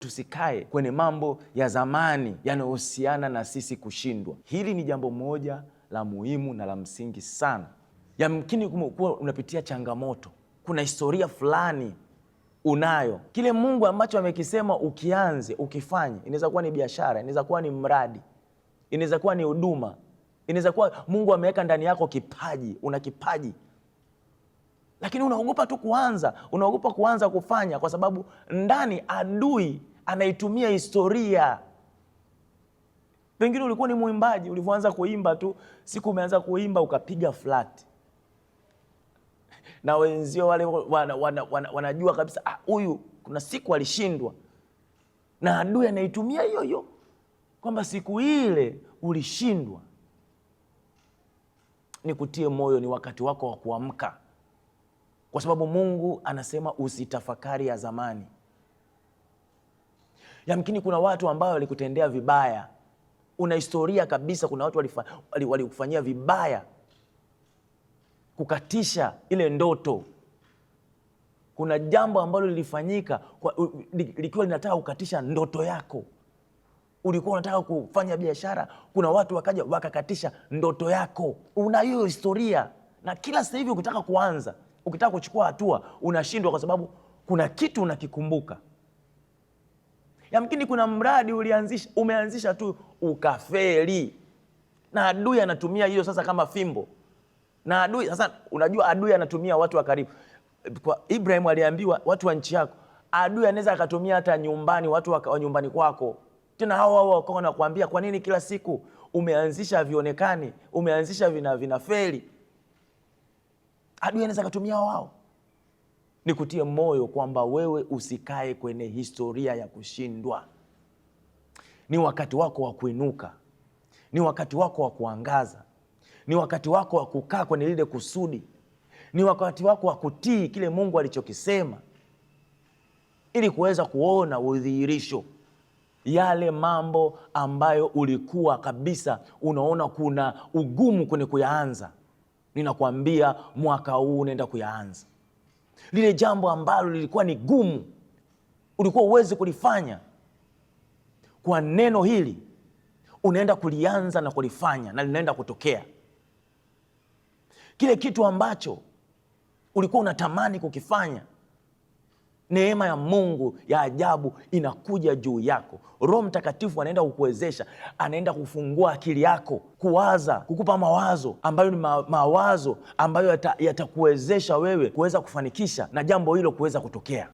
Tusikae kwenye mambo ya zamani yanayohusiana na sisi kushindwa. Hili ni jambo moja la muhimu na la msingi sana. Yamkini kuwa unapitia changamoto, kuna historia fulani unayo, kile Mungu ambacho amekisema ukianze, ukifanye, inaweza kuwa ni biashara, inaweza kuwa ni mradi, inaweza kuwa ni huduma, inaweza kuwa Mungu ameweka ndani yako kipaji, una kipaji, lakini unaogopa tu kuanza, unaogopa kuanza kufanya kwa sababu ndani adui anaitumia historia. Pengine ulikuwa ni mwimbaji, ulivyoanza kuimba tu, siku umeanza kuimba ukapiga flat, na wenzio wale wanajua kabisa huyu kuna siku alishindwa, na adui anaitumia hiyo hiyo kwamba siku ile ulishindwa. Nikutie moyo, ni wakati wako wa kuamka, kwa sababu Mungu anasema usitafakari ya zamani. Yamkini kuna watu ambao walikutendea vibaya, una historia kabisa, kuna watu walikufanyia vibaya, kukatisha ile ndoto. Kuna jambo ambalo lilifanyika likiwa linataka kukatisha ndoto yako. Ulikuwa unataka kufanya biashara, kuna watu wakaja wakakatisha ndoto yako. Una hiyo historia, na kila sasa hivi ukitaka kuanza, ukitaka kuchukua hatua, unashindwa kwa sababu kuna kitu unakikumbuka. Yamkini kuna mradi umeanzisha tu ukafeli, na adui anatumia hiyo sasa kama fimbo. Na adui sasa, unajua adui anatumia watu wa karibu. Kwa Ibrahim aliambiwa watu wa nchi yako, adui anaweza akatumia hata nyumbani, watu wa nyumbani kwako. Tena hao wako wanakuambia, kwa nini kila siku umeanzisha vionekani, umeanzisha vinafeli? Adui anaweza akatumia wao. Nikutie moyo kwamba wewe usikae kwenye historia ya kushindwa. Ni wakati wako wa kuinuka, ni wakati wako wa kuangaza, ni wakati wako wa kukaa kwenye lile kusudi, ni wakati wako wa kutii kile Mungu alichokisema, ili kuweza kuona udhihirisho yale mambo ambayo ulikuwa kabisa unaona kuna ugumu kwenye kuyaanza. Ninakwambia mwaka huu unaenda kuyaanza. Lile jambo ambalo lilikuwa ni gumu, ulikuwa uwezi kulifanya, kwa neno hili unaenda kulianza na kulifanya, na linaenda kutokea. Kile kitu ambacho ulikuwa unatamani kukifanya, neema ya Mungu ya ajabu inakuja juu yako. Roho Mtakatifu anaenda kukuwezesha, anaenda kufungua akili yako, kuwaza, kukupa mawazo ambayo ni mawazo ambayo yatakuwezesha wewe kuweza kufanikisha na jambo hilo kuweza kutokea.